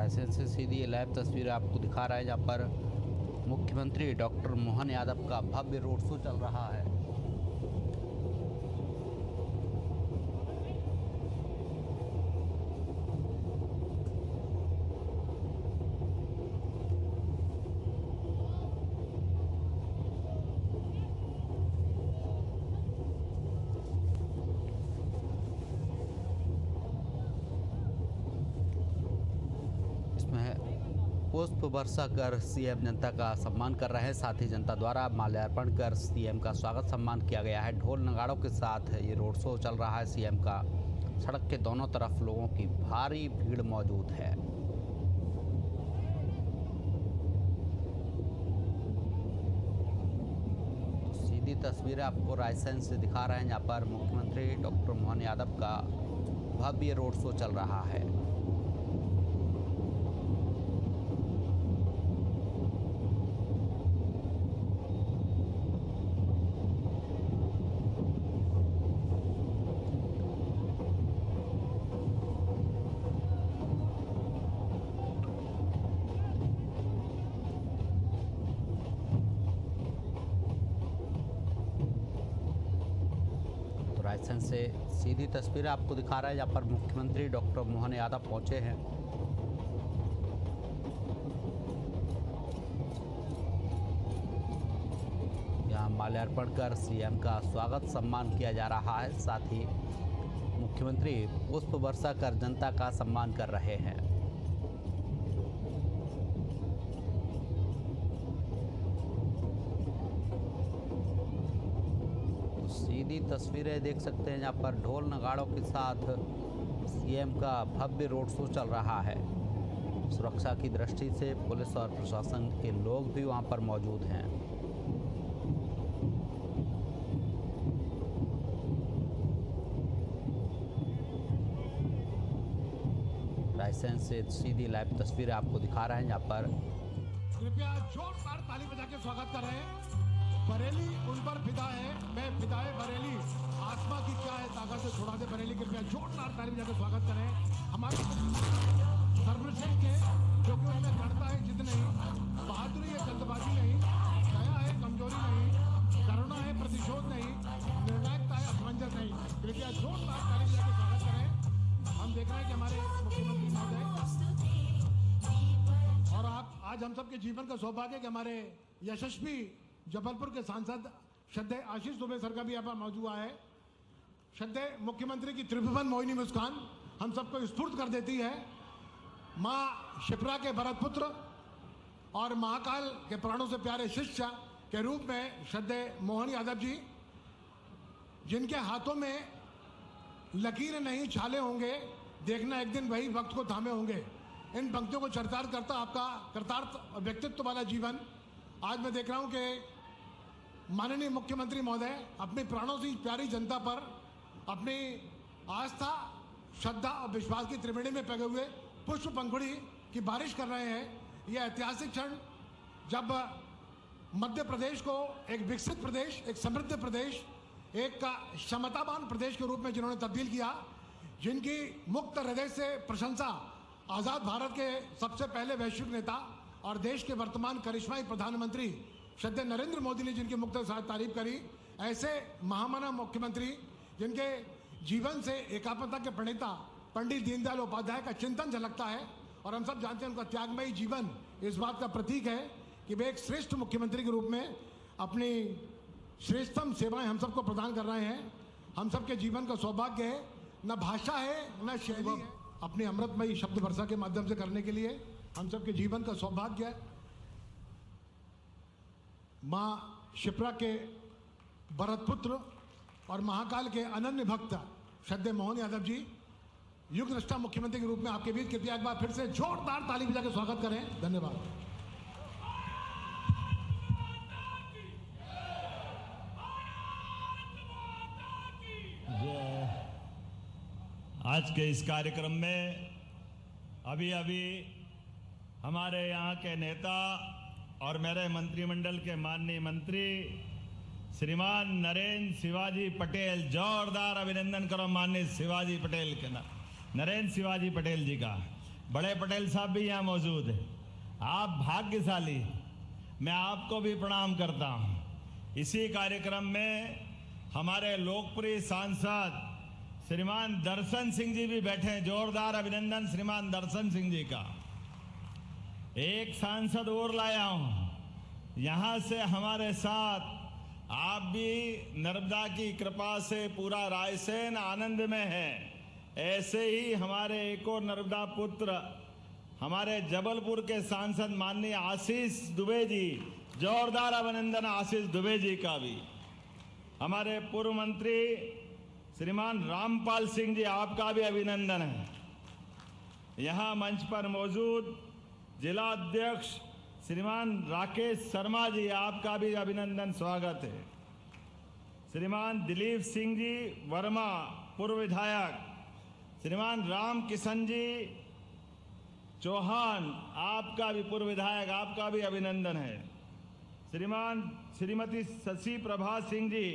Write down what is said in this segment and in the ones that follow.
रायसेन से सीधी लाइव तस्वीर आपको दिखा रहा है, जहाँ पर मुख्यमंत्री डॉक्टर मोहन यादव का भव्य रोड शो चल रहा है। पुष्प वर्षा कर सीएम जनता का सम्मान कर रहे हैं। साथ ही जनता द्वारा माल्यार्पण कर सीएम का स्वागत सम्मान किया गया है। ढोल नगाड़ों के साथ ये रोड शो चल रहा है सीएम का। सड़क के दोनों तरफ लोगों की भारी भीड़ मौजूद है। तो सीधी तस्वीरें आपको रायसेन से दिखा रहे हैं, जहाँ पर मुख्यमंत्री डॉक्टर मोहन यादव का भव्य रोड शो चल रहा है। रायसेन से सीधी तस्वीरें आपको दिखा रहा है, जहाँ पर मुख्यमंत्री डॉक्टर मोहन यादव पहुंचे हैं। यहाँ माल्यार्पण कर सीएम का स्वागत सम्मान किया जा रहा है। साथ ही मुख्यमंत्री पुष्प वर्षा कर जनता का सम्मान कर रहे हैं। सीधी तस्वीरें देख सकते हैं, जहाँ पर ढोल नगाड़ों के साथ सीएम का भव्य रोड शो चल रहा है। सुरक्षा की दृष्टि से पुलिस और प्रशासन के लोग भी वहां पर मौजूद हैं। रायसेन से सीधी लाइव तस्वीरें आपको दिखा रहे हैं, जहाँ पर कृपया जोरदार ताली बजा के स्वागत कर रहे हैं। बरेली उन पर फिदा है, मैं फिदाए बरेली, आत्मा की क्या है ताकत से छोड़ा दे बरेली। कृपया जोरदार ताली बजा के स्वागत करें। हमारे सर्वश्रेष्ठ है, जो कि उनमें करता है जिद नहीं, बहादुरी है जल्दबाजी नहीं, दया है कमजोरी नहीं, करुणा है प्रतिशोध नहीं, निर्णायकता है असमंजस नहीं। कृपया जोरदार ताली बजा के स्वागत करें। हम देख रहे हैं कि हमारे मुख्यमंत्री महोदय और आप आज हम सबके जीवन का सौभाग्य कि हमारे यशस्वी जबलपुर के सांसद श्रद्धेय आशीष दुबे सर का भी यहाँ पर मौजूद है। श्रद्धेय मुख्यमंत्री की त्रिभुवन मोहिनी मुस्कान हम सबको स्फूर्त कर देती है। माँ शिप्रा के भरतपुत्र और महाकाल के प्राणों से प्यारे शिष्य के रूप में श्रद्धेय मोहन यादव जी, जिनके हाथों में लकीर नहीं छाले होंगे, देखना एक दिन वही वक्त को थामे होंगे। इन पंक्तियों को चरितार्थ करता आपका कृतार्थ व्यक्तित्व वाला जीवन आज मैं देख रहा हूं कि माननीय मुख्यमंत्री महोदय अपने प्राणों से प्यारी जनता पर अपनी आस्था, श्रद्धा और विश्वास की त्रिवेणी में पगे हुए पुष्प पंखुड़ी की बारिश कर रहे हैं। यह ऐतिहासिक क्षण जब मध्य प्रदेश को एक विकसित प्रदेश, एक समृद्ध प्रदेश, एक क्षमतावान प्रदेश के रूप में जिन्होंने तब्दील किया, जिनकी मुक्त हृदय से प्रशंसा आज़ाद भारत के सबसे पहले वैश्विक नेता और देश के वर्तमान करिश्माई प्रधानमंत्री श्रद्धेय नरेंद्र मोदी ने जिनकी मुक्त तारीफ करी, ऐसे महामना मुख्यमंत्री जिनके जीवन से एकात्मता के प्रणेता पंडित दीनदयाल उपाध्याय का चिंतन झलकता है। और हम सब जानते हैं उनका त्यागमयी जीवन इस बात का प्रतीक है कि वे एक श्रेष्ठ मुख्यमंत्री के रूप में अपनी श्रेष्ठतम सेवाएं हम सबको प्रदान कर रहे हैं। हम सबके जीवन का सौभाग्य है, न भाषा है न शैली है, अपनी अमृतमयी शब्द वर्षा के माध्यम से करने के लिए हम सबके जीवन का सौभाग्य है। माँ शिप्रा के भरतपुत्र और महाकाल के अनन्य भक्त श्रद्धेय मोहन यादव जी, युग दृष्टा मुख्यमंत्री के रूप में आपके बीच कृपया एक बार फिर से जोरदार ताली बजा के स्वागत करें। धन्यवाद। आज के इस कार्यक्रम में अभी हमारे यहाँ के नेता और मेरे मंत्रिमंडल के माननीय मंत्री श्रीमान नरेंद्र शिवाजी पटेल, जोरदार अभिनंदन करो माननीय शिवाजी पटेल के नरेंद्र शिवाजी पटेल जी का। बड़े पटेल साहब भी यहाँ मौजूद है। आप भाग्यशाली, मैं आपको भी प्रणाम करता हूँ। इसी कार्यक्रम में हमारे लोकप्रिय सांसद श्रीमान दर्शन सिंह जी भी बैठे हैं। जोरदार अभिनंदन श्रीमान दर्शन सिंह जी का। एक सांसद और लाया हूँ यहाँ से हमारे साथ। आप भी नर्मदा की कृपा से पूरा रायसेन आनंद में है। ऐसे ही हमारे एक और नर्मदा पुत्र हमारे जबलपुर के सांसद माननीय आशीष दुबे जी, जोरदार अभिनंदन आशीष दुबे जी का भी। हमारे पूर्व मंत्री श्रीमान रामपाल सिंह जी, आपका भी अभिनंदन है। यहाँ मंच पर मौजूद जिला अध्यक्ष श्रीमान राकेश शर्मा जी, आपका भी अभिनंदन स्वागत है। श्रीमान दिलीप सिंह जी वर्मा पूर्व विधायक, श्रीमान राम किशन जी चौहान, आपका भी पूर्व विधायक, आपका भी अभिनंदन है। श्रीमती शशि प्रभा सिंह जी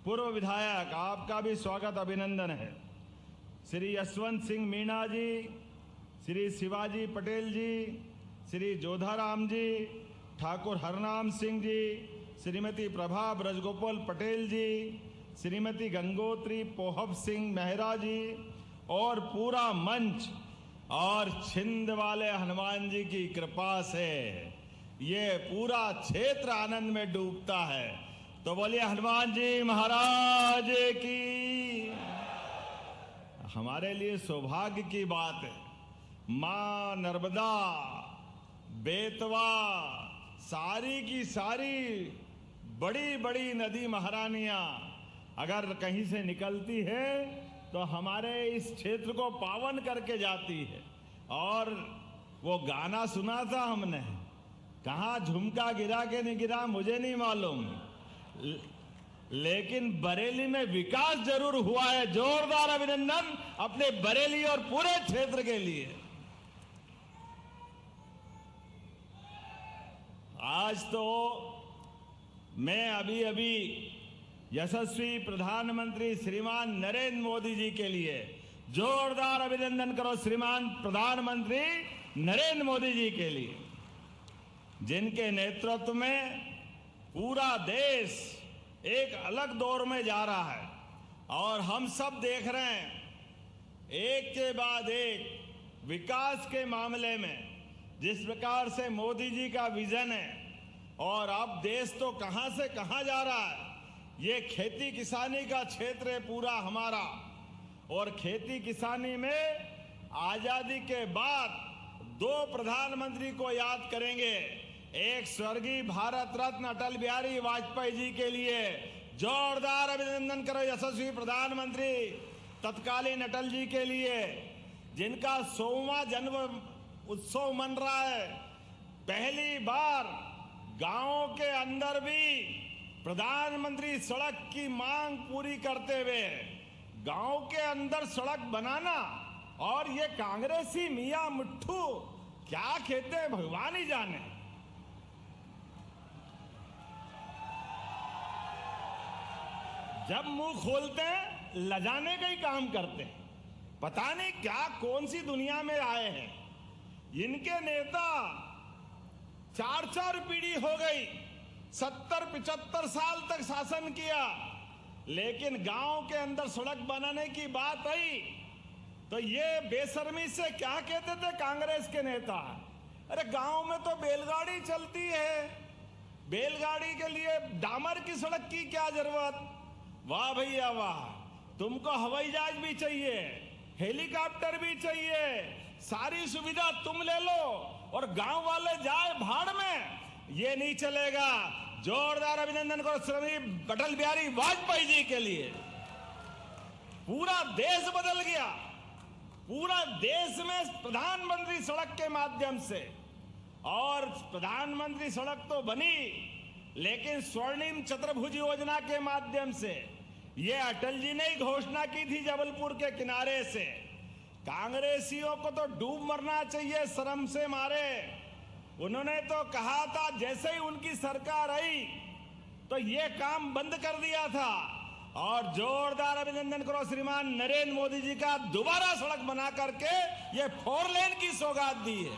पूर्व विधायक, आपका भी स्वागत अभिनंदन है। श्री यशवंत सिंह मीणा जी, श्री शिवाजी पटेल जी, श्री जोधाराम जी, ठाकुर हरनाम सिंह जी, श्रीमती प्रभा ब्रजगोपाल पटेल जी, श्रीमती गंगोत्री पोहब सिंह मेहरा जी और पूरा मंच और छिंद वाले हनुमान जी की कृपा से ये पूरा क्षेत्र आनंद में डूबता है। तो बोलिए हनुमान जी महाराज की। हमारे लिए सौभाग्य की बात है, मां नर्मदा, बेतवा, सारी की सारी बड़ी बड़ी नदी महारानियां अगर कहीं से निकलती है तो हमारे इस क्षेत्र को पावन करके जाती है। और वो गाना सुना था हमने, कहाँ झुमका गिरा के नहीं गिरा मुझे नहीं मालूम, लेकिन बरेली में विकास जरूर हुआ है। जोरदार अभिनंदन अपने बरेली और पूरे क्षेत्र के लिए। आज तो मैं अभी यशस्वी प्रधानमंत्री श्रीमान नरेंद्र मोदी जी के लिए जोरदार अभिनंदन करो। श्रीमान प्रधानमंत्री नरेंद्र मोदी जी के लिए, जिनके नेतृत्व में पूरा देश एक अलग दौर में जा रहा है और हम सब देख रहे हैं एक के बाद एक विकास के मामले में जिस प्रकार से मोदी जी का विजन है। और अब देश तो कहां से कहां जा रहा है। ये खेती किसानी का क्षेत्र है पूरा हमारा, और खेती किसानी में आजादी के बाद दो प्रधानमंत्री को याद करेंगे। एक स्वर्गीय भारत रत्न अटल बिहारी वाजपेयी जी के लिए जोरदार अभिनंदन करो। यशस्वी प्रधानमंत्री तत्कालीन अटल जी के लिए, जिनका 100वां जन्म उत्सव मन रहा है। पहली बार गांवों के अंदर भी प्रधानमंत्री सड़क की मांग पूरी करते हुए गांव के अंदर सड़क बनाना। और ये कांग्रेसी मियां मिट्ठू क्या कहते हैं भगवान ही जाने। जब मुंह खोलते हैं लजाने का ही काम करते हैं। पता नहीं क्या कौन सी दुनिया में आए हैं। इनके नेता 4-4 पीढ़ी हो गई, 70-75 साल तक शासन किया, लेकिन गांव के अंदर सड़क बनाने की बात आई तो ये बेशर्मी से क्या कहते थे कांग्रेस के नेता, अरे गांव में तो बैलगाड़ी चलती है, बैलगाड़ी के लिए डामर की सड़क की क्या जरूरत। वाह भैया वाह, तुमको हवाई जहाज भी चाहिए, हेलीकॉप्टर भी चाहिए, सारी सुविधा तुम ले लो और गांव वाले जाए भाड़ में, ये नहीं चलेगा। जोरदार अभिनंदन करो श्री अटल बिहारी वाजपेयी जी के लिए। पूरा देश बदल गया। पूरा देश में प्रधानमंत्री सड़क के माध्यम से, और प्रधानमंत्री सड़क तो बनी लेकिन स्वर्णिम चतुर्भुज योजना के माध्यम से। ये अटल जी ने ही घोषणा की थी जबलपुर के किनारे से। कांग्रेसियों को तो डूब मरना चाहिए शर्म से मारे। उन्होंने तो कहा था जैसे ही उनकी सरकार आई तो ये काम बंद कर दिया था, और जोरदार अभिनंदन करो श्रीमान नरेंद्र मोदी जी का, दोबारा सड़क बना करके ये 4 लेन की सौगात दी है।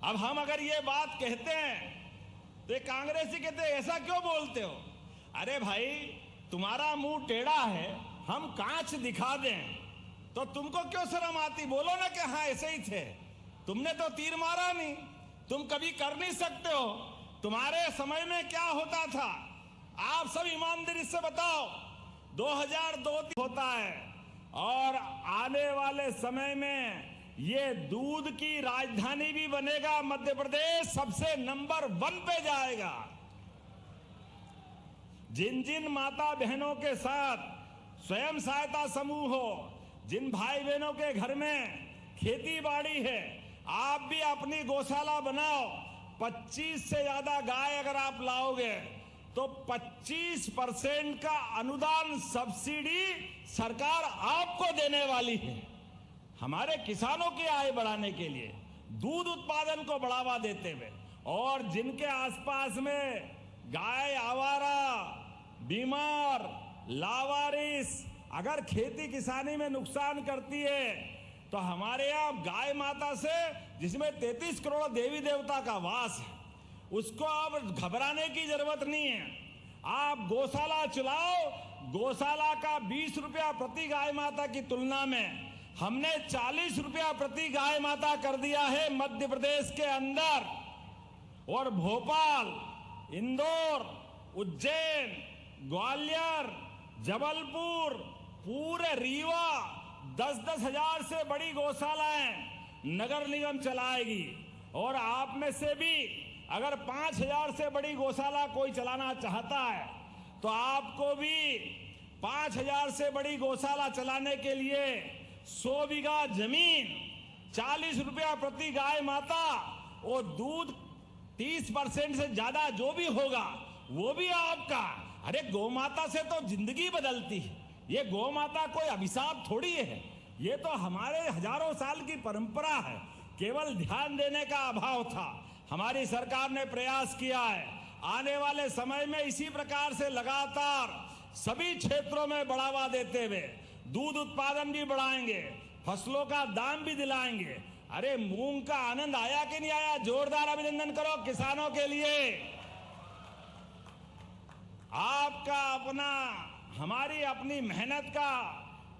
अब हम अगर ये बात कहते हैं तो ये कांग्रेसी कहते हैं ऐसा क्यों बोलते हो? अरे भाई तुम्हारा मुंह टेढ़ा है, हम कांच दिखा दें तो तुमको क्यों शर्म आती? बोलो ना कि हाँ ऐसे ही थे, तुमने तो तीर मारा नहीं, तुम कभी कर नहीं सकते हो। तुम्हारे समय में क्या होता था आप सब ईमानदारी से बताओ। 2002 होता है और आने वाले समय में ये दूध की राजधानी भी बनेगा। मध्य प्रदेश सबसे नंबर 1 पे जाएगा। जिन जिन माता बहनों के साथ स्वयं सहायता समूह हो, जिन भाई बहनों के घर में खेती बाड़ी है, आप भी अपनी गौशाला बनाओ। 25 से ज्यादा गाय अगर आप लाओगे तो 25% का अनुदान सब्सिडी सरकार आपको देने वाली है। हमारे किसानों की आय बढ़ाने के लिए, दूध उत्पादन को बढ़ावा देते हुए, और जिनके आसपास में गाय आवारा, बीमार, लावारिस अगर खेती किसानी में नुकसान करती है तो हमारे यहाँ गाय माता से, जिसमें 33 करोड़ देवी देवता का वास है, उसको अब घबराने की जरूरत नहीं है। आप गौशाला चलाओ। गौशाला का 20 रुपया प्रति गाय माता की तुलना में हमने 40 रुपया प्रति गाय माता कर दिया है मध्य प्रदेश के अंदर। और भोपाल, इंदौर, उज्जैन, ग्वालियर, जबलपुर, पूरे रीवा 10-10 हजार से बड़ी गौशालाएं नगर निगम चलाएगी। और आप में से भी अगर 5,000 से बड़ी गौशाला कोई चलाना चाहता है तो आपको भी 5,000 से बड़ी गौशाला चलाने के लिए 100 बीघा जमीन, 40 रुपया प्रति गाय माता और दूध 30% से ज्यादा जो भी होगा वो भी आपका। अरे गौ माता से तो जिंदगी बदलती है। ये गौ माता कोई अभिशाप थोड़ी है, ये तो हमारे हजारों साल की परंपरा है। केवल ध्यान देने का अभाव था। हमारी सरकार ने प्रयास किया है। आने वाले समय में इसी प्रकार से लगातार सभी क्षेत्रों में बढ़ावा देते हुए दूध उत्पादन भी बढ़ाएंगे, फसलों का दाम भी दिलाएंगे। अरे मूंग का आनंद आया कि नहीं आया? जोरदार अभिनंदन करो किसानों के लिए। आपका अपना, हमारी अपनी मेहनत का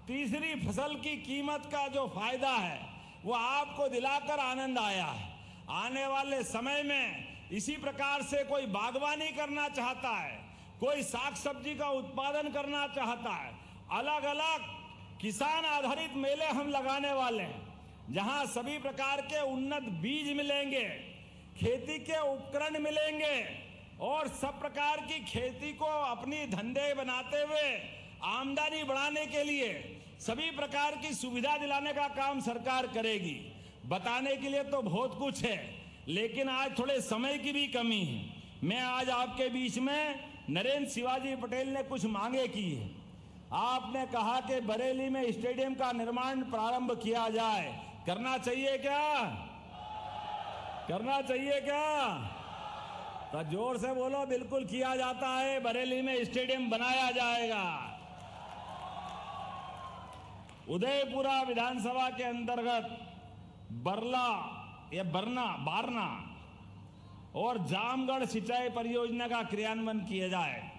तीसरी फसल की कीमत का जो फायदा है वो आपको दिलाकर आनंद आया है। आने वाले समय में इसी प्रकार से कोई बागवानी करना चाहता है, कोई साग सब्जी का उत्पादन करना चाहता है, अलग अलग किसान आधारित मेले हम लगाने वाले हैं, जहां सभी प्रकार के उन्नत बीज मिलेंगे, खेती के उपकरण मिलेंगे और सब प्रकार की खेती को अपनी धंधे बनाते हुए आमदनी बढ़ाने के लिए सभी प्रकार की सुविधा दिलाने का काम सरकार करेगी। बताने के लिए तो बहुत कुछ है, लेकिन आज थोड़े समय की भी कमी है। मैं आज आपके बीच में नरेंद्र शिवाजी पटेल ने कुछ मांगे की है। आपने कहा कि बरेली में स्टेडियम का निर्माण प्रारंभ किया जाए। करना चाहिए क्या? करना चाहिए क्या? तो जोर से बोलो। बिल्कुल किया जाता है। बरेली में स्टेडियम बनाया जाएगा। उदयपुरा विधानसभा के अंतर्गत बारना और जामगढ़ सिंचाई परियोजना का क्रियान्वयन किया जाए।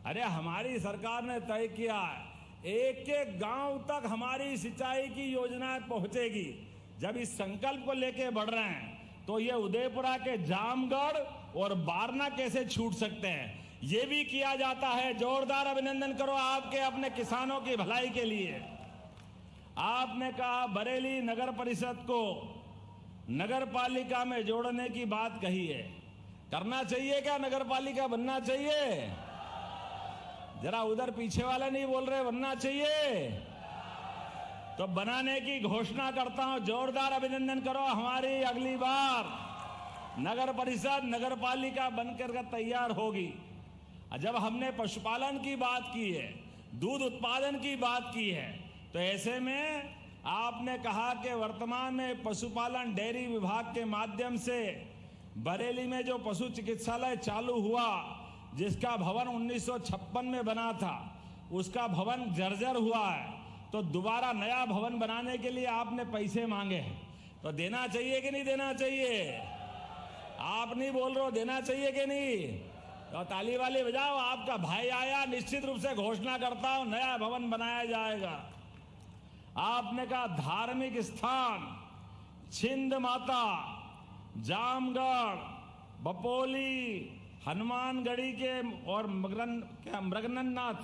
अरे हमारी सरकार ने तय किया एक एक गांव तक हमारी सिंचाई की योजनाएं पहुंचेगी। जब इस संकल्प को लेके बढ़ रहे हैं तो ये उदयपुरा के जामगढ़ और बारना कैसे छूट सकते हैं, ये भी किया जाता है। जोरदार अभिनंदन करो आपके अपने किसानों की भलाई के लिए। आपने कहा बरेली नगर परिषद को नगर पालिका में जोड़ने की बात कही है। करना चाहिए क्या? नगर पालिका बनना चाहिए? जरा उधर पीछे वाले नहीं बोल रहे, बनना चाहिए तो बनाने की घोषणा करता हूं। जोरदार अभिनंदन करो। हमारी अगली बार नगर परिषद नगर पालिका बनकर तैयार होगी। जब हमने पशुपालन की बात की है, दूध उत्पादन की बात की है, तो ऐसे में आपने कहा कि वर्तमान में पशुपालन डेयरी विभाग के माध्यम से बरेली में जो पशु चिकित्सालय चालू हुआ, जिसका भवन 1956 में बना था, उसका भवन जर्जर हुआ है, तो दोबारा नया भवन बनाने के लिए आपने पैसे मांगे हैं, तो देना चाहिए कि नहीं देना चाहिए? आप नहीं बोल रहे हो, देना चाहिए कि नहीं? तो ताली वाली बजाओ। आपका भाई आया, निश्चित रूप से घोषणा करता हूं नया भवन बनाया जाएगा। आपने कहा धार्मिक स्थान छिंद माता, जामगढ़, बपोली, हनुमानगढ़ी के और मृगननाथ।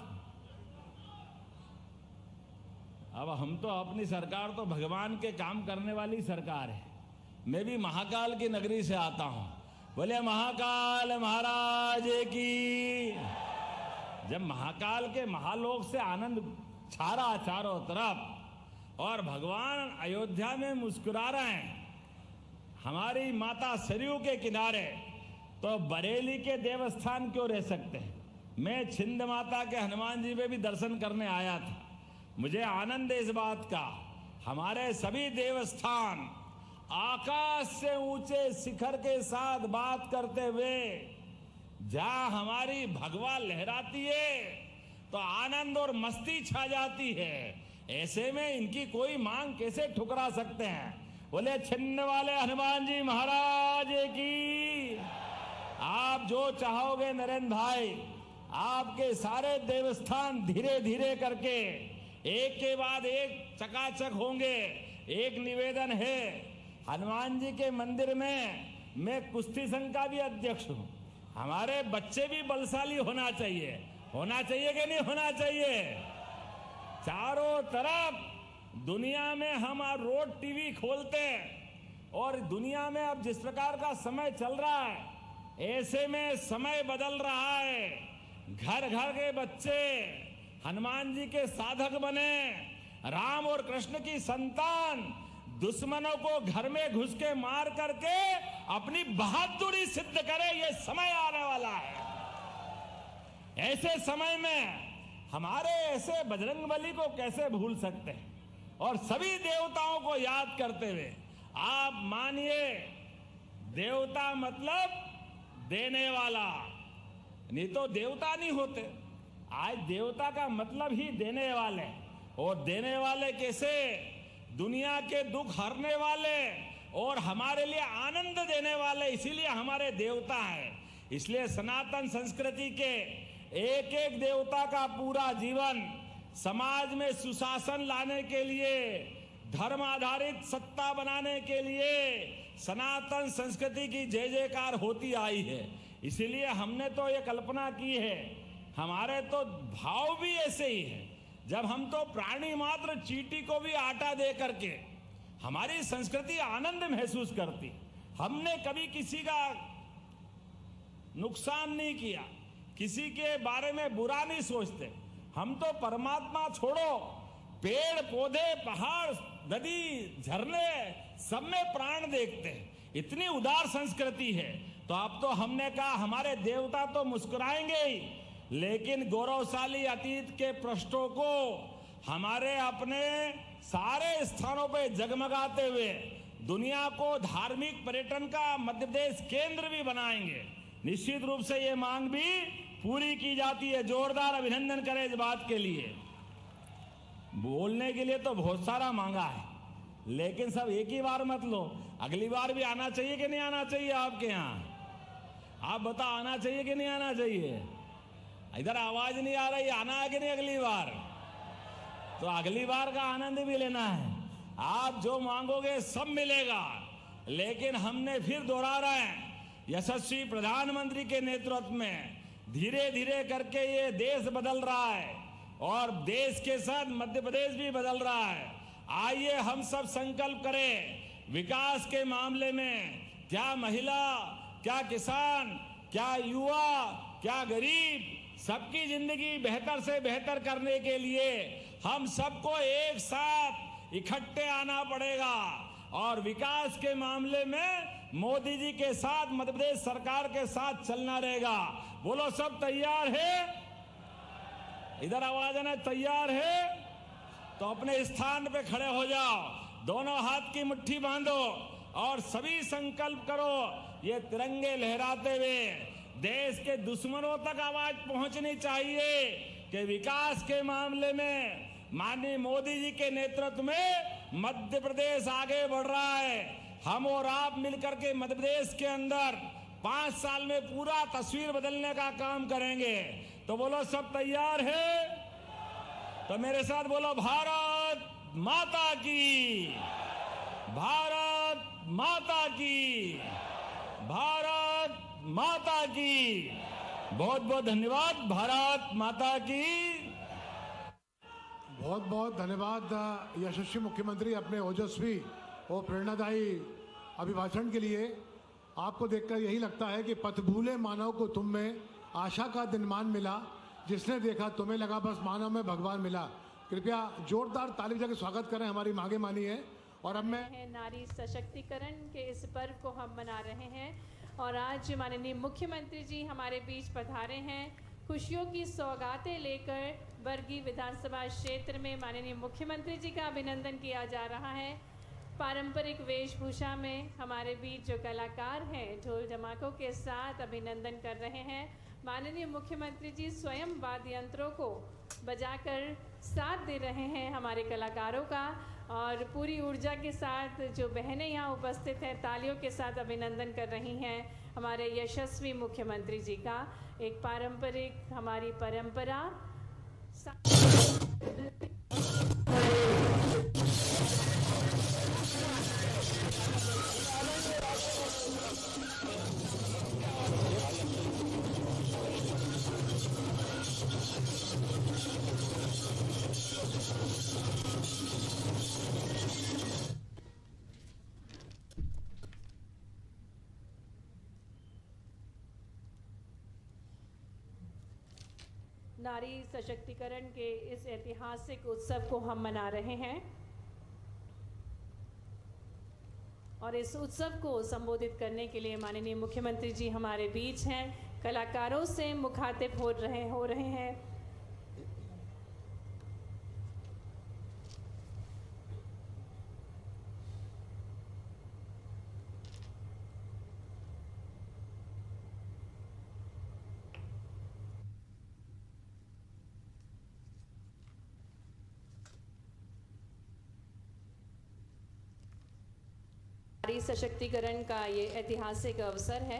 अब हम तो अपनी सरकार तो भगवान के काम करने वाली सरकार है। मैं भी महाकाल की नगरी से आता हूं। बोले महाकाल महाराज की। जब महाकाल के महालोक से आनंद छा रहा चारों तरफ और भगवान अयोध्या में मुस्कुरा रहे हैं, हमारी माता सरयू के किनारे, तो बरेली के देवस्थान क्यों रह सकते हैं? मैं छिंद माता के हनुमान जी में भी दर्शन करने आया था। मुझे आनंद है इस बात का, हमारे सभी देवस्थान आकाश से ऊंचे शिखर के साथ बात करते हुए जहां हमारी भगवा लहराती है तो आनंद और मस्ती छा जाती है। ऐसे में इनकी कोई मांग कैसे ठुकरा सकते हैं? बोले छिन्न वाले हनुमान जी महाराज की। आप जो चाहोगे नरेंद्र भाई, आपके सारे देवस्थान धीरे धीरे करके एक के बाद एक चकाचक होंगे। एक निवेदन है, हनुमान जी के मंदिर में मैं कुश्ती संघ का भी अध्यक्ष हूं। हमारे बच्चे भी बलशाली होना चाहिए। होना चाहिए कि नहीं होना चाहिए? चारों तरफ दुनिया में हम रोड टीवी खोलते हैं और दुनिया में अब जिस प्रकार का समय चल रहा है, ऐसे में समय बदल रहा है। घर घर के बच्चे हनुमान जी के साधक बने। राम और कृष्ण की संतान दुश्मनों को घर में घुस के मार करके अपनी बहादुरी सिद्ध करे। ये समय आने वाला है। ऐसे समय में हमारे ऐसे बजरंगबली को कैसे भूल सकते हैं? और सभी देवताओं को याद करते हुए आप मानिए, देवता मतलब देने वाला, नहीं तो देवता नहीं होते। आज देवता का मतलब ही देने वाले, और देने वाले कैसे? दुनिया के दुख हरने वाले और हमारे लिए आनंद देने वाले, इसीलिए हमारे देवता हैं। इसलिए सनातन संस्कृति के एक एक देवता का पूरा जीवन समाज में सुशासन लाने के लिए, धर्म आधारित सत्ता बनाने के लिए सनातन संस्कृति की जय जयकार होती आई है। इसीलिए हमने तो ये कल्पना की है, हमारे तो भाव भी ऐसे ही है। जब हम तो प्राणी मात्र चींटी को भी आटा दे करके हमारी संस्कृति आनंद महसूस करती। हमने कभी किसी का नुकसान नहीं किया, किसी के बारे में बुरा नहीं सोचते। हम तो परमात्मा छोड़ो, पेड़ पौधे, पहाड़, नदी, झरने, सब में प्राण देखते हैं। इतनी उदार संस्कृति है। तो अब तो हमने कहा हमारे देवता तो मुस्कुराएंगे ही, लेकिन गौरवशाली अतीत के पृष्ठों को हमारे अपने सारे स्थानों पे जगमगाते हुए दुनिया को धार्मिक पर्यटन का मध्य प्रदेश केंद्र भी बनाएंगे। निश्चित रूप से ये मांग भी पूरी की जाती है। जोरदार अभिनंदन करें इस बात के लिए। बोलने के लिए तो बहुत सारा मांगा है, लेकिन सब एक ही बार मत लो। अगली बार भी आना चाहिए कि नहीं आना चाहिए? आपके यहाँ आप बताओ, आना चाहिए कि नहीं आना चाहिए? इधर आवाज नहीं आ रही, आना है कि नहीं अगली बार? तो अगली बार का आनंद भी लेना है। आप जो मांगोगे सब मिलेगा। लेकिन हमने फिर दोहरा रहे हैं, यशस्वी प्रधानमंत्री के नेतृत्व में धीरे धीरे करके ये देश बदल रहा है और देश के साथ मध्य प्रदेश भी बदल रहा है। आइए हम सब संकल्प करें विकास के मामले में। क्या महिला, क्या किसान, क्या युवा, क्या गरीब, सबकी जिंदगी बेहतर से बेहतर करने के लिए हम सबको एक साथ इकट्ठे आना पड़ेगा। और विकास के मामले में मोदी जी के साथ, मध्य प्रदेश सरकार के साथ चलना रहेगा। बोलो सब तैयार है? इधर आवाज आना, तैयार है? तो अपने स्थान पे खड़े हो जाओ, दोनों हाथ की मुट्ठी बांधो और सभी संकल्प करो। ये तिरंगे लहराते हुए देश के दुश्मनों तक आवाज पहुंचनी चाहिए कि विकास के मामले में माननीय मोदी जी के नेतृत्व में मध्य प्रदेश आगे बढ़ रहा है। हम और आप मिलकर के मध्य प्रदेश के अंदर 5 साल में पूरा तस्वीर बदलने का काम करेंगे। तो बोलो सब तैयार है? तो मेरे साथ बोलो भारत माता की, भारत माता की, भारत माता की। बहुत बहुत धन्यवाद। भारत माता की। बहुत बहुत धन्यवाद यशस्वी मुख्यमंत्री अपने ओजस्वी और प्रेरणादायी अभिभाषण के लिए। आपको देखकर यही लगता है कि पथ भूले मानव को तुम में आशा का दिनमान मिला, जिसने देखा तुम्हें लगा बस मानव में भगवान मिला। कृपया जोरदार ताली बजा के स्वागत करें, हमारी मांगे मानी है। और अब मैं नारी सशक्तिकरण के इस पर्व को हम मना रहे हैं और आज माननीय मुख्यमंत्री जी हमारे बीच पधारे हैं। खुशियों की सौगातें लेकर बरगी विधानसभा क्षेत्र में माननीय मुख्यमंत्री जी का अभिनंदन किया जा रहा है। पारंपरिक वेशभूषा में हमारे बीच जो कलाकार हैं ढोल ढमाकों के साथ अभिनंदन कर रहे हैं। माननीय मुख्यमंत्री जी स्वयं वाद्य यंत्रों को बजाकर साथ दे रहे हैं हमारे कलाकारों का और पूरी ऊर्जा के साथ जो बहनें यहाँ उपस्थित हैं तालियों के साथ अभिनंदन कर रही हैं हमारे यशस्वी मुख्यमंत्री जी का। एक पारंपरिक हमारी परंपरा नारी सशक्तिकरण के इस ऐतिहासिक उत्सव को हम मना रहे हैं और इस उत्सव को संबोधित करने के लिए माननीय मुख्यमंत्री जी हमारे बीच हैं। कलाकारों से मुखातिब हो रहे हैं। नारी सशक्तिकरण का ये ऐतिहासिक अवसर है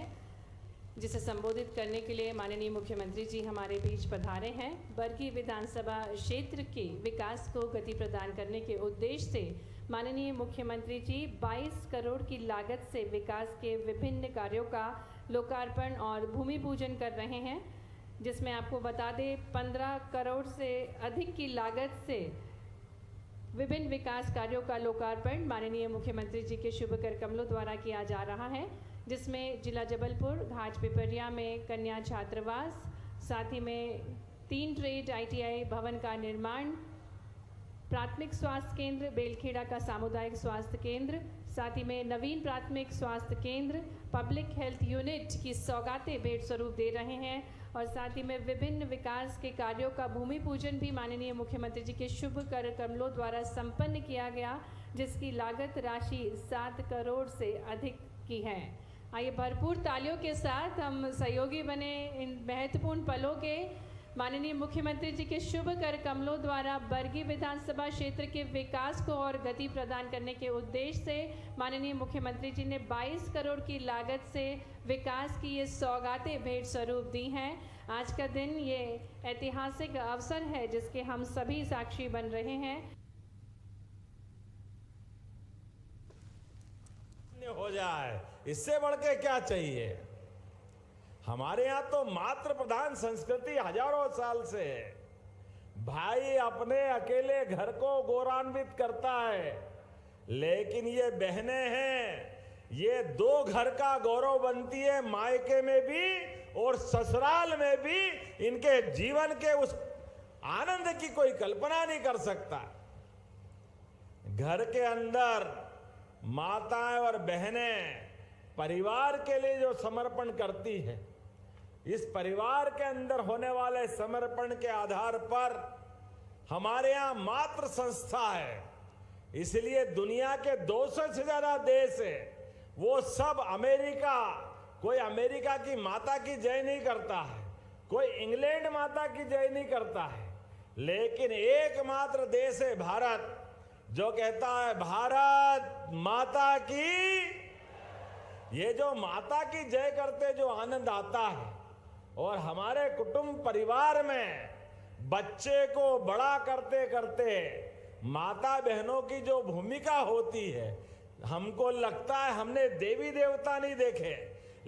जिसे संबोधित करने के लिए माननीय मुख्यमंत्री जी हमारे बीच पधारे हैं। बरगी विधानसभा क्षेत्र के विकास को गति प्रदान करने के उद्देश्य से माननीय मुख्यमंत्री जी 22 करोड़ की लागत से विकास के विभिन्न कार्यों का लोकार्पण और भूमि पूजन कर रहे हैं, जिसमें आपको बता दें 15 करोड़ से अधिक की लागत से विभिन्न विकास कार्यों का लोकार्पण माननीय मुख्यमंत्री जी के शुभ कर कमलों द्वारा किया जा रहा है, जिसमें जिला जबलपुर घाट पिपरिया में कन्या छात्रावास, साथ ही में 3 ट्रेड ITI भवन का निर्माण, प्राथमिक स्वास्थ्य केंद्र बेलखेड़ा का सामुदायिक स्वास्थ्य केंद्र, साथ ही में नवीन प्राथमिक स्वास्थ्य केंद्र, पब्लिक हेल्थ यूनिट की सौगातें भेंट स्वरूप दे रहे हैं और साथ ही में विभिन्न विकास के कार्यों का भूमि पूजन भी माननीय मुख्यमंत्री जी के शुभ कर कमलों द्वारा संपन्न किया गया, जिसकी लागत राशि 7 करोड़ से अधिक की है। आइए भरपूर तालियों के साथ हम सहयोगी बने इन महत्वपूर्ण पलों के। माननीय मुख्यमंत्री जी के शुभ कर कमलों द्वारा बरगी विधानसभा क्षेत्र के विकास को और गति प्रदान करने के उद्देश्य से माननीय मुख्यमंत्री जी ने 22 करोड़ की लागत से विकास की ये सौगातें भेंट स्वरूप दी हैं। आज का दिन ये ऐतिहासिक अवसर है जिसके हम सभी साक्षी बन रहे हैं। हो जाए, इससे बढ़ के क्या चाहिए। हमारे यहाँ तो मातृ प्रधान संस्कृति हजारों साल से है। भाई अपने अकेले घर को गौरवान्वित करता है, लेकिन ये बहनें हैं, ये 2 घर का गौरव बनती है, मायके में भी और ससुराल में भी। इनके जीवन के उस आनंद की कोई कल्पना नहीं कर सकता। घर के अंदर माताएं और बहनें परिवार के लिए जो समर्पण करती है, इस परिवार के अंदर होने वाले समर्पण के आधार पर हमारे यहाँ मातृ संस्था है। इसलिए दुनिया के 200 से ज्यादा देश है, वो सब अमेरिका, कोई अमेरिका की माता की जय नहीं करता है, कोई इंग्लैंड माता की जय नहीं करता है, लेकिन एकमात्र देश है भारत जो कहता है भारत माता की। ये जो माता की जय करते जो आनंद आता है, और हमारे कुटुंब परिवार में बच्चे को बड़ा करते करते माता बहनों की जो भूमिका होती है, हमको लगता है हमने देवी देवता नहीं देखे,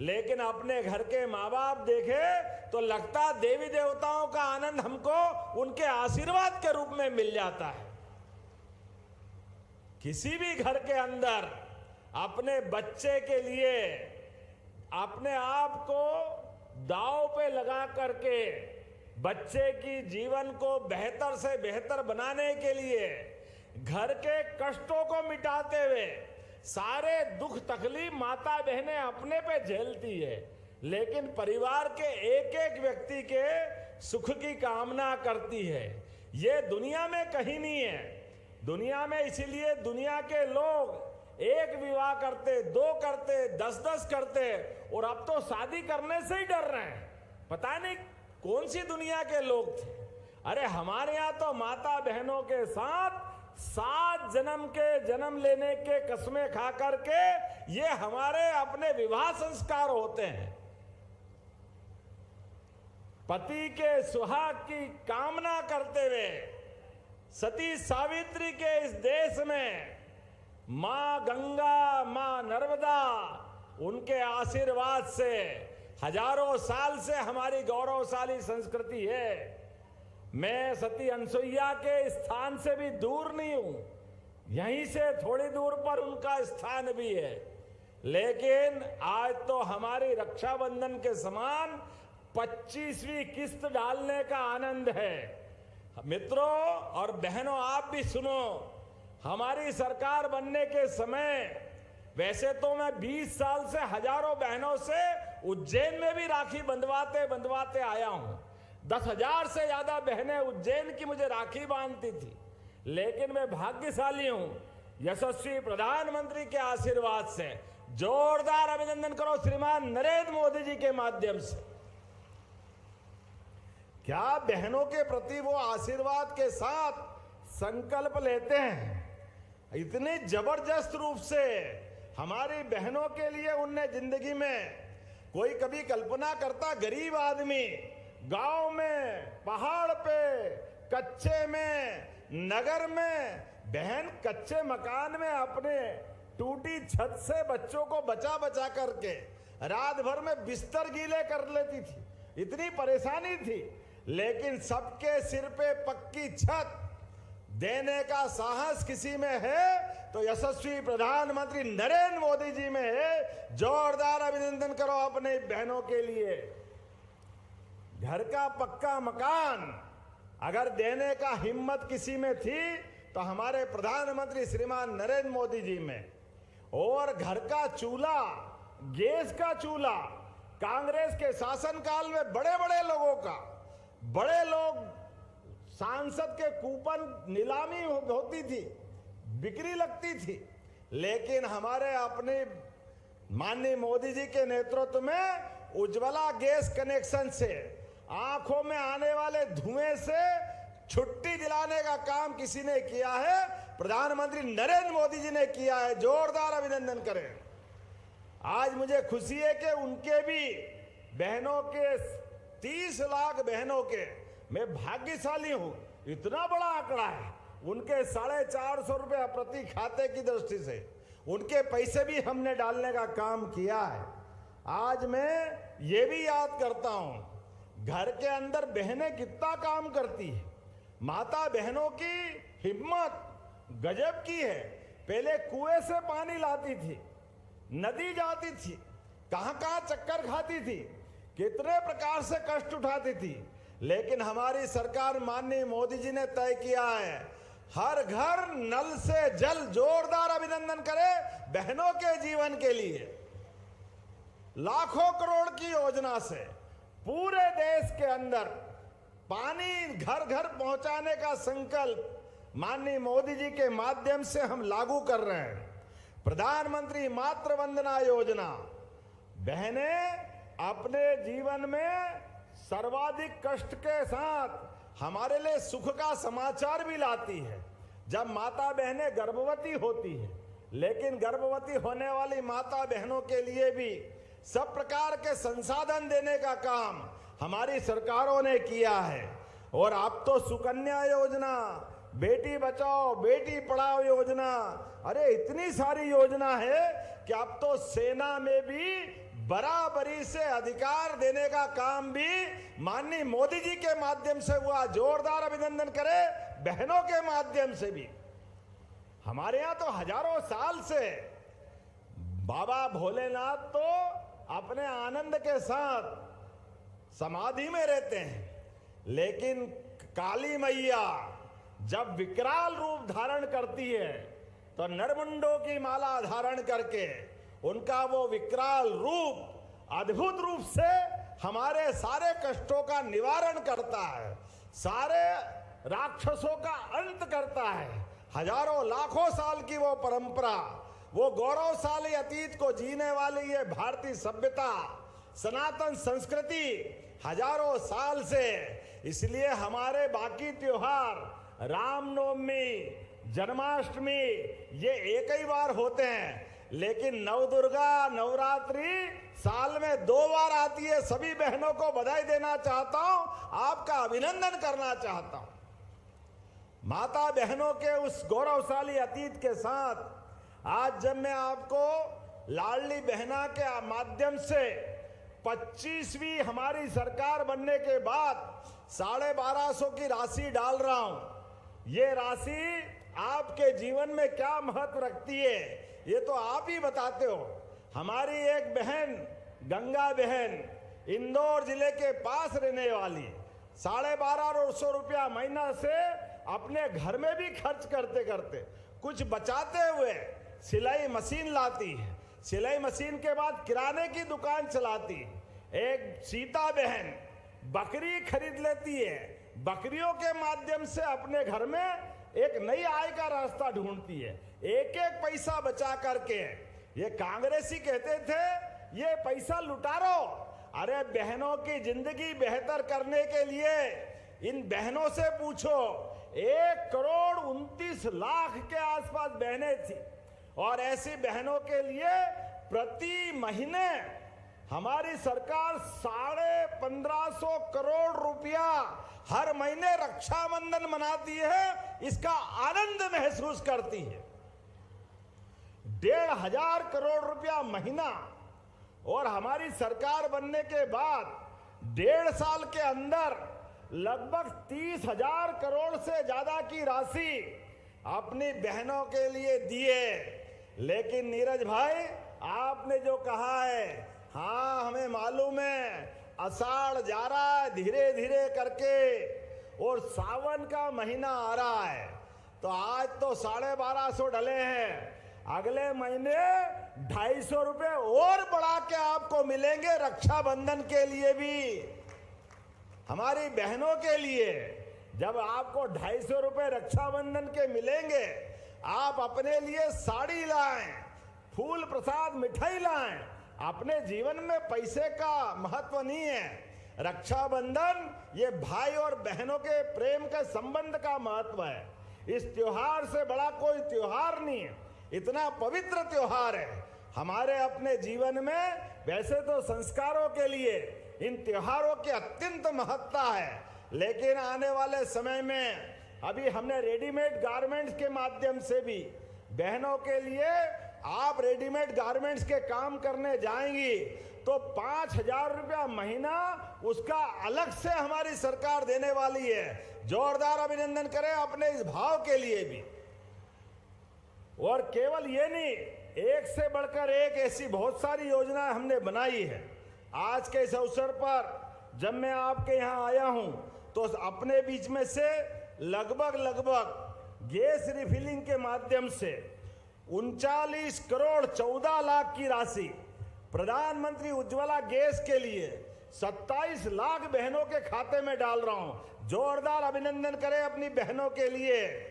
लेकिन अपने घर के माँ बाप देखे तो लगता देवी देवताओं का आनंद हमको उनके आशीर्वाद के रूप में मिल जाता है। किसी भी घर के अंदर अपने बच्चे के लिए अपने आप को दांव पे लगा करके बच्चे की जीवन को बेहतर से बेहतर बनाने के लिए घर के कष्टों को मिटाते हुए सारे दुख तकलीफ माता बहनें अपने पे झेलती है, लेकिन परिवार के एक एक व्यक्ति के सुख की कामना करती है। ये दुनिया में कहीं नहीं है। दुनिया में इसीलिए दुनिया के लोग एक विवाह करते, दो करते, 10-10 करते, और अब तो शादी करने से ही डर रहे हैं। पता नहीं कौन सी दुनिया के लोग थे। अरे हमारे यहाँ तो माता बहनों के साथ 7 जन्म के जन्म लेने के कसमें खा करके ये हमारे अपने विवाह संस्कार होते हैं। पति के सुहाग की कामना करते हुए सती सावित्री के इस देश में मां गंगा, मां नर्मदा, उनके आशीर्वाद से हजारों साल से हमारी गौरवशाली संस्कृति है। मैं सती अनसुईया के स्थान से भी दूर नहीं हूं, यहीं से थोड़ी दूर पर उनका स्थान भी है, लेकिन आज तो हमारी रक्षाबंधन के समान 25वीं किस्त डालने का आनंद है। मित्रों और बहनों, आप भी सुनो, हमारी सरकार बनने के समय वैसे तो मैं 20 साल से हजारों बहनों से उज्जैन में भी राखी बंधवाते बंधवाते आया हूं। 10,000 से ज्यादा बहनें उज्जैन की मुझे राखी बांधती थी, लेकिन मैं भाग्यशाली हूं, यशस्वी प्रधानमंत्री के आशीर्वाद से। जोरदार अभिनंदन करो श्रीमान नरेंद्र मोदी जी के माध्यम से। क्या बहनों के प्रति वो आशीर्वाद के साथ संकल्प लेते हैं। इतने जबरदस्त रूप से हमारी बहनों के लिए उनने जिंदगी में, कोई कभी कल्पना करता गरीब आदमी गांव में, पहाड़ पे, कच्चे में, नगर में, बहन कच्चे मकान में अपने टूटी छत से बच्चों को बचा बचा करके रात भर में बिस्तर गीले कर लेती थी। इतनी परेशानी थी, लेकिन सबके सिर पे पक्की छत देने का साहस किसी में है तो यशस्वी प्रधानमंत्री नरेंद्र मोदी जी में है। जोरदार अभिनंदन करो अपने बहनों के लिए। घर का पक्का मकान अगर देने का हिम्मत किसी में थी तो हमारे प्रधानमंत्री श्रीमान नरेंद्र मोदी जी में। और घर का चूल्हा, गैस का चूल्हा, कांग्रेस के शासनकाल में बड़े बड़े लोगों का, बड़े लोग सांसद के कूपन नीलामी होती थी, बिक्री लगती थी, लेकिन हमारे अपने माननीय मोदी जी के नेतृत्व में उज्ज्वला गैस कनेक्शन से आंखों में आने वाले धुएं से छुट्टी दिलाने का काम किसी ने किया है, प्रधानमंत्री नरेंद्र मोदी जी ने किया है। जोरदार अभिनंदन करें। आज मुझे खुशी है कि उनके भी बहनों के 30 लाख बहनों के मैं भाग्यशाली हूं। इतना बड़ा आंकड़ा है। उनके 450 रुपये प्रति खाते की दृष्टि से उनके पैसे भी हमने डालने का काम किया है। आज मैं ये भी याद करता हूं घर के अंदर बहनें कितना काम करती है। माता बहनों की हिम्मत गजब की है। पहले कुएं से पानी लाती थी, नदी जाती थी, कहां कहां चक्कर खाती थी, कितने प्रकार से कष्ट उठाती थी, लेकिन हमारी सरकार माननीय मोदी जी ने तय किया है हर घर नल से जल। जोरदार अभिनंदन करें बहनों के जीवन के लिए। लाखों करोड़ की योजना से पूरे देश के अंदर पानी घर घर पहुंचाने का संकल्प माननीय मोदी जी के माध्यम से हम लागू कर रहे हैं। प्रधानमंत्री मातृ वंदना योजना बहनें अपने जीवन में सर्वाधिक कष्ट के साथ हमारे लिए सुख का समाचार भी लाती है। जब माता बहनें गर्भवती होती है, लेकिन गर्भवती होने वाली माता बहनों के लिए भी सब प्रकार के संसाधन देने का काम हमारी सरकारों ने किया है। और अब तो सुकन्या योजना, बेटी बचाओ बेटी पढ़ाओ योजना, अरे इतनी सारी योजना है कि अब तो सेना में भी बराबरी से अधिकार देने का काम भी माननीय मोदी जी के माध्यम से हुआ। जोरदार अभिनंदन करें बहनों के माध्यम से भी। हमारे यहाँ तो हजारों साल से बाबा भोलेनाथ तो अपने आनंद के साथ समाधि में रहते हैं, लेकिन काली मैया जब विकराल रूप धारण करती है तो नरमुंडों की माला धारण करके उनका वो विकराल रूप अद्भुत रूप से हमारे सारे कष्टों का निवारण करता है, सारे राक्षसों का अंत करता है। हजारों लाखों साल की वो परंपरा, वो गौरवशाली अतीत को जीने वाली ये भारतीय सभ्यता, सनातन संस्कृति हजारों साल से, इसलिए हमारे बाकी त्योहार रामनवमी, जन्माष्टमी ये एक ही बार होते हैं, लेकिन नवदुर्गा नवरात्रि साल में 2 बार आती है। सभी बहनों को बधाई देना चाहता हूं, आपका अभिनंदन करना चाहता हूं। माता बहनों के उस गौरवशाली अतीत के साथ आज जब मैं आपको लाडली बहना के माध्यम से 25वीं हमारी सरकार बनने के बाद 1250 की राशि डाल रहा हूं, ये राशि आपके जीवन में क्या महत्व रखती है ये तो आप ही बताते हो। हमारी एक बहन गंगा बहन इंदौर जिले के पास रहने वाली 1250 रुपया महीना से अपने घर में भी खर्च करते करते कुछ बचाते हुए सिलाई मशीन लाती है, सिलाई मशीन के बाद किराने की दुकान चलाती है। एक सीता बहन बकरी खरीद लेती है, बकरियों के माध्यम से अपने घर में एक नई आय का रास्ता ढूंढती है, एक एक पैसा बचा करके। ये कांग्रेसी कहते थे ये पैसा लुटारो, अरे बहनों की जिंदगी बेहतर करने के लिए इन बहनों से पूछो। 1,29,00,000 के आसपास बहनें थी, और ऐसी बहनों के लिए प्रति महीने हमारी सरकार 1550 करोड़ रुपया हर महीने रक्षाबंधन मनाती है, इसका आनंद महसूस करती है। 1,500 करोड़ रुपया महीना, और हमारी सरकार बनने के बाद 1.5 साल के अंदर लगभग 30,000 करोड़ से ज्यादा की राशि अपनी बहनों के लिए दिए। लेकिन नीरज भाई आपने जो कहा है, हाँ हमें मालूम है, आषाढ़ जा रहा है धीरे धीरे करके और सावन का महीना आ रहा है, तो आज तो 1250 डले हैं, अगले महीने 250 रुपए और बढ़ा के आपको मिलेंगे रक्षाबंधन के लिए भी। हमारी बहनों के लिए जब आपको 250 रुपए रक्षाबंधन के मिलेंगे, आप अपने लिए साड़ी लाएं, फूल प्रसाद मिठाई लाएं। अपने जीवन में पैसे का महत्व नहीं है, रक्षाबंधन ये भाई और बहनों के प्रेम के संबंध का महत्व है। इस त्योहार से बड़ा कोई त्योहार नहीं है, इतना पवित्र त्योहार है हमारे अपने जीवन में। वैसे तो संस्कारों के लिए इन त्योहारों की अत्यंत महत्ता है, लेकिन आने वाले समय में अभी हमने रेडीमेड गारमेंट्स के माध्यम से भी बहनों के लिए, आप रेडीमेड गारमेंट्स के काम करने जाएंगी तो 5,000 रुपया महीना उसका अलग से हमारी सरकार देने वाली है। जोरदार अभिनंदन करें अपने इस भाव के लिए भी। और केवल ये नहीं, एक से बढ़कर एक ऐसी बहुत सारी योजनाएं हमने बनाई है। आज के इस अवसर पर जब मैं आपके यहाँ आया हूं तो अपने बीच में से लगभग गैस रिफिलिंग के माध्यम से 39 करोड़ 14 लाख की राशि, प्रधानमंत्री उज्ज्वला गैस के लिए 27 लाख बहनों के खाते में डाल रहा हूं। जोरदार अभिनंदन करें अपनी बहनों के लिए।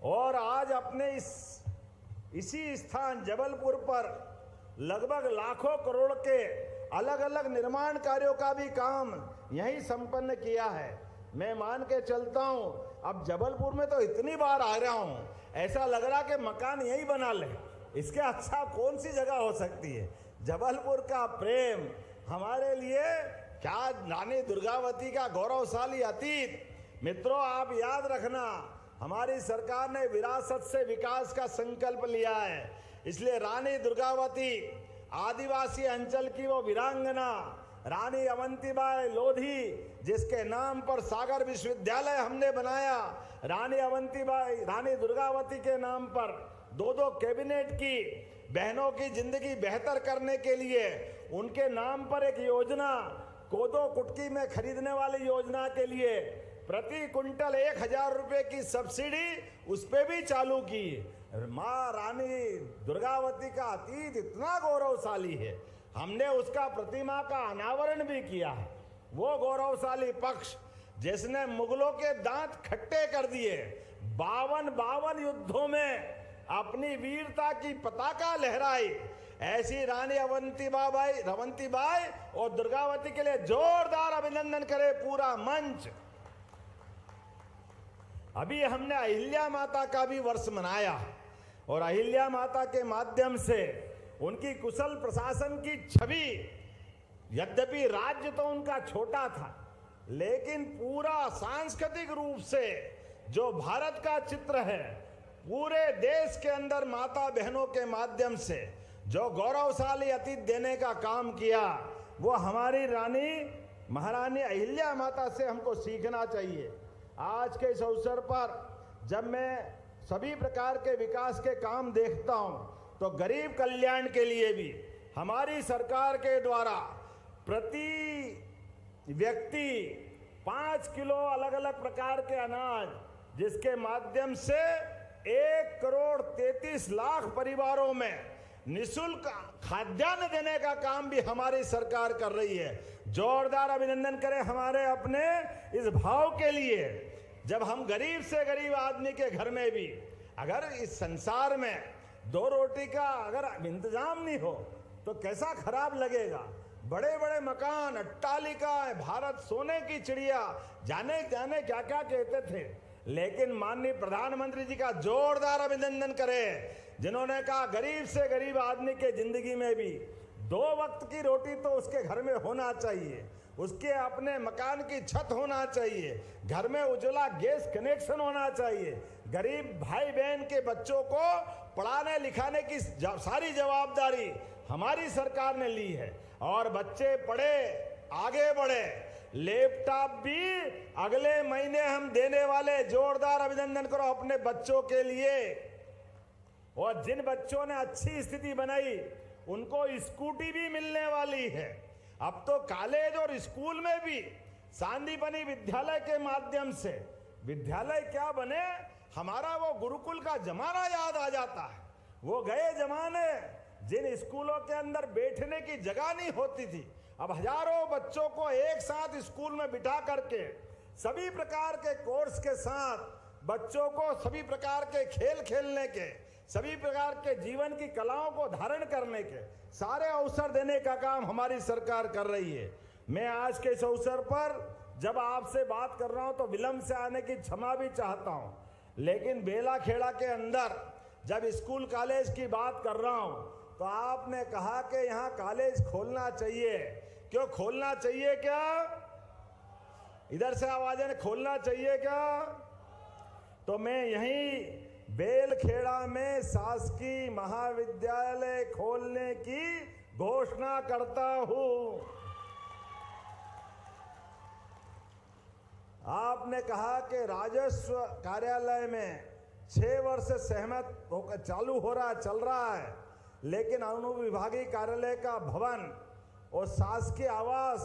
और आज अपने इसी स्थान जबलपुर पर लगभग लाखों करोड़ के अलग अलग निर्माण कार्यों का भी काम यहीं संपन्न किया है। मैं मान के चलता हूं, अब जबलपुर में तो इतनी बार आ रहा हूं, ऐसा लग रहा कि मकान यहीं बना ले। इसके अच्छा कौन सी जगह हो सकती है। जबलपुर का प्रेम हमारे लिए क्या, रानी दुर्गावती का गौरवशाली अतीत। मित्रों, आप याद रखना, हमारी सरकार ने विरासत से विकास का संकल्प लिया है। इसलिए रानी दुर्गावती आदिवासी अंचल की वो वीरांगना रानी अवंतीबाई लोधी, जिसके नाम पर सागर विश्वविद्यालय हमने बनाया, रानी दुर्गावती के नाम पर 2-2 कैबिनेट की बहनों की जिंदगी बेहतर करने के लिए उनके नाम पर एक योजना, कोदो कुटकी में खरीदने वाली योजना के लिए प्रति कुंटल 1000 रुपए की सब्सिडी उस पे भी चालू की। माँ रानी दुर्गावती का अतीत इतना गौरवशाली है, हमने उसका प्रतिमा का अनावरण भी किया है। वो गौरवशाली पक्ष जिसने मुगलों के दांत खट्टे कर दिए, 52 युद्धों में अपनी वीरता की पताका लहराई, ऐसी रानी अवंतीबाई और दुर्गावती के लिए जोरदार अभिनंदन करे पूरा मंच। अभी हमने अहिल्या माता का भी वर्ष मनाया और अहिल्या माता के माध्यम से उनकी कुशल प्रशासन की छवि, यद्यपि राज्य तो उनका छोटा था, लेकिन पूरा सांस्कृतिक रूप से जो भारत का चित्र है, पूरे देश के अंदर माता बहनों के माध्यम से जो गौरवशाली अतीत देने का काम किया, वो हमारी रानी महारानी अहिल्या माता से हमको सीखना चाहिए। आज के इस अवसर पर जब मैं सभी प्रकार के विकास के काम देखता हूं, तो गरीब कल्याण के लिए भी हमारी सरकार के द्वारा प्रति व्यक्ति 5 किलो अलग अलग प्रकार के अनाज, जिसके माध्यम से 1,33,00,000 परिवारों में निःशुल्क खाद्यान्न देने का काम भी हमारी सरकार कर रही है। जोरदार अभिनंदन करें हमारे अपने इस भाव के लिए। जब हम गरीब से गरीब आदमी के घर में भी अगर इस संसार में 2 रोटी का अगर इंतजाम नहीं हो तो कैसा खराब लगेगा। बड़े बड़े मकान, अट्टालिका, भारत सोने की चिड़िया, जाने जाने क्या क्या कहते थे, लेकिन माननीय प्रधानमंत्री जी का जोरदार अभिनंदन करें, जिन्होंने कहा गरीब से गरीब आदमी के जिंदगी में भी 2 वक्त की रोटी तो उसके घर में होना चाहिए, उसके अपने मकान की छत होना चाहिए, घर में उज्ज्वला गैस कनेक्शन होना चाहिए, गरीब भाई बहन के बच्चों को पढ़ाने लिखाने की सारी जवाबदारी हमारी सरकार ने ली है और बच्चे पढ़े आगे बढ़े। लैपटॉप भी अगले महीने हम देने वाले, जोरदार अभिनंदन करो अपने बच्चों के लिए। और जिन बच्चों ने अच्छी स्थिति बनाई उनको स्कूटी भी मिलने वाली है। अब तो कॉलेज और स्कूल में भी सांदीपनी विद्यालय के माध्यम से विद्यालय क्या बने, हमारा वो गुरुकुल का जमाना याद आ जाता है। वो गए जमाने जिन स्कूलों के अंदर बैठने की जगह नहीं होती थी, अब हजारों बच्चों को एक साथ स्कूल में बिठा करके सभी प्रकार के कोर्स के साथ बच्चों को सभी प्रकार के खेल खेलने के, सभी प्रकार के जीवन की कलाओं को धारण करने के सारे अवसर देने का काम हमारी सरकार कर रही है। मैं आज के इस अवसर पर जब आपसे बात कर रहा हूं तो विलंब से आने की क्षमा भी चाहता हूं, लेकिन बेला खेड़ा के अंदर जब स्कूल कॉलेज की बात कर रहा हूं तो आपने कहा कि यहाँ कॉलेज खोलना चाहिए। क्यों खोलना चाहिए? क्या इधर से आवाज है, खोलना चाहिए क्या? तो मैं यहीं बेलखेड़ा में शासकीय महाविद्यालय खोलने की घोषणा करता हूं। आपने कहा कि राजस्व कार्यालय में 6 वर्ष से सहमत होकर चालू हो रहा चल रहा है, लेकिन अनुविभागीय कार्यालय का भवन और शासकीय आवास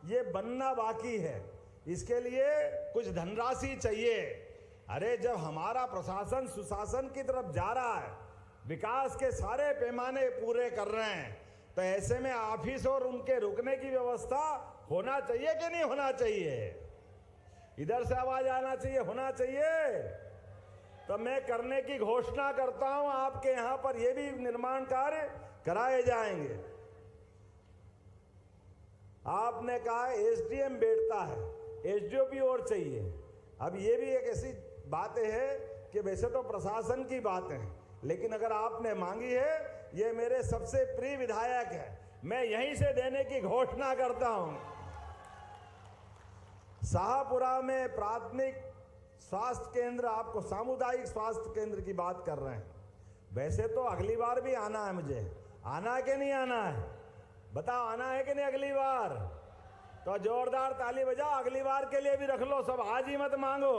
ये बनना बाकी है। इसके लिए कुछ धनराशि चाहिए। अरे जब हमारा प्रशासन सुशासन की तरफ जा रहा है, विकास के सारे पैमाने पूरे कर रहे हैं, तो ऐसे में ऑफिस और उनके रुकने की व्यवस्था होना चाहिए कि नहीं होना चाहिए? इधर से आवाज आना चाहिए, होना चाहिए। तो मैं करने की घोषणा करता हूं, आपके यहां पर यह भी निर्माण कार्य कराए जाएंगे। आपने कहा एसडीएम बैठता है, एसडीओ भी और चाहिए। अब ये भी एक ऐसी बातें है कि वैसे तो प्रशासन की बात है, लेकिन अगर आपने मांगी है, ये मेरे सबसे प्रिय विधायक है, मैं यहीं से देने की घोषणा करता हूं। शाहपुरा में प्राथमिक स्वास्थ्य केंद्र, आपको सामुदायिक स्वास्थ्य केंद्र की बात कर रहे हैं। वैसे तो अगली बार भी आना है, मुझे आना है कि नहीं आना है? बताओ, आना है कि नहीं अगली बार? तो जोरदार ताली बजाओ, अगली बार के लिए भी रख लो। सब आज ही मत मांगो,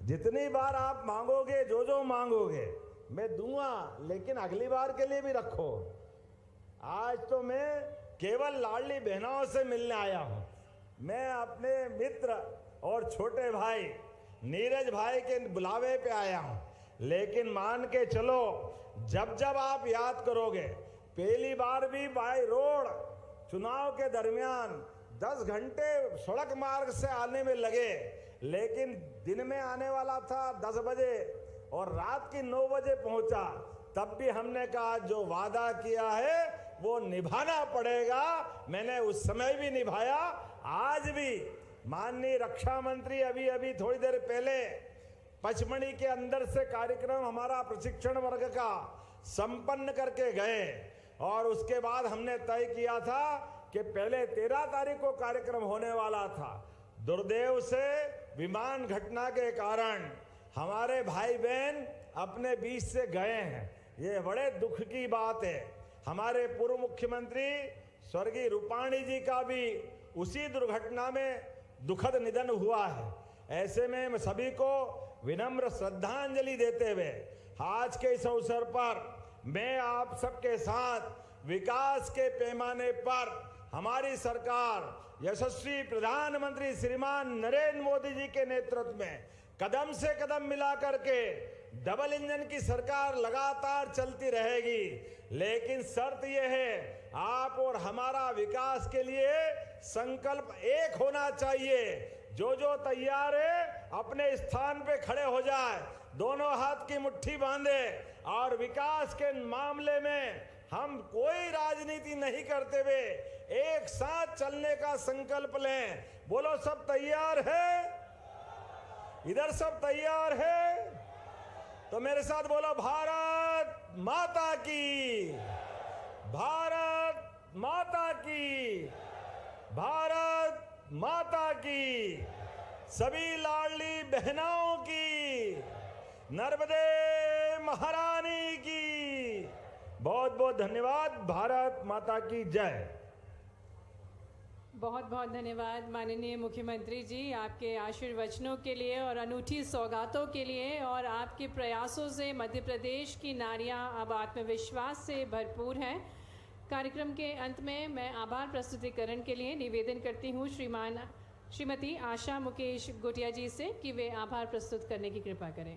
जितनी बार आप मांगोगे, जो जो मांगोगे मैं दूंगा, लेकिन अगली बार के लिए भी रखो। आज तो मैं केवल लाडली बहनों से मिलने आया हूं। मैं अपने मित्र और छोटे भाई नीरज भाई के बुलावे पे आया हूं, लेकिन मान के चलो, जब जब आप याद करोगे, पहली बार भी बाय रोड चुनाव के दरमियान 10 घंटे सड़क मार्ग से आने में लगे, लेकिन दिन में आने वाला था 10 बजे और रात की 9 बजे पहुंचा। तब भी हमने कहा जो वादा किया है वो निभाना पड़ेगा। मैंने उस समय भी निभाया, आज भी। माननीय रक्षा मंत्री अभी थोड़ी देर पहले पचमढ़ी के अंदर से कार्यक्रम हमारा प्रशिक्षण वर्ग का संपन्न करके गए, और उसके बाद हमने तय किया था कि पहले 13 तारीख को कार्यक्रम होने वाला था। दुर्दैव से विमान घटना के कारण हमारे भाई बहन अपने बीच से गए हैं। ये बड़े दुख की बात है। हमारे पूर्व मुख्यमंत्री स्वर्गीय रूपाणी जी का भी उसी दुर्घटना में दुखद निधन हुआ है। ऐसे में मैं सभी को विनम्र श्रद्धांजलि देते हुए आज के इस अवसर पर मैं आप सबके साथ विकास के पैमाने पर हमारी सरकार यशस्वी प्रधानमंत्री श्रीमान नरेंद्र मोदी जी के नेतृत्व में कदम से कदम मिला करके डबल इंजन की सरकार लगातार चलती रहेगी। लेकिन शर्त यह है, आप और हमारा विकास के लिए संकल्प एक होना चाहिए। जो जो तैयार है अपने स्थान पे खड़े हो जाए, दोनों हाथ की मुट्ठी बांधे और विकास के मामले में हम कोई राजनीति नहीं करते हुए एक साथ चलने का संकल्प लें। बोलो, सब तैयार है? इधर सब तैयार है? तो मेरे साथ बोलो, भारत माता की, भारत माता की, भारत माता की, सभी लाडली बहनों की, नर्मदे महारानी की। बहुत बहुत धन्यवाद। भारत माता की जय। बहुत बहुत धन्यवाद माननीय मुख्यमंत्री जी, आपके आशीर्वचनों के लिए और अनूठी सौगातों के लिए। और आपके प्रयासों से मध्य प्रदेश की नारियां अब आत्मविश्वास से भरपूर हैं। कार्यक्रम के अंत में मैं आभार प्रस्तुतिकरण के लिए निवेदन करती हूँ श्रीमती आशा मुकेश गोटिया जी से कि वे आभार प्रस्तुत करने की कृपा करें।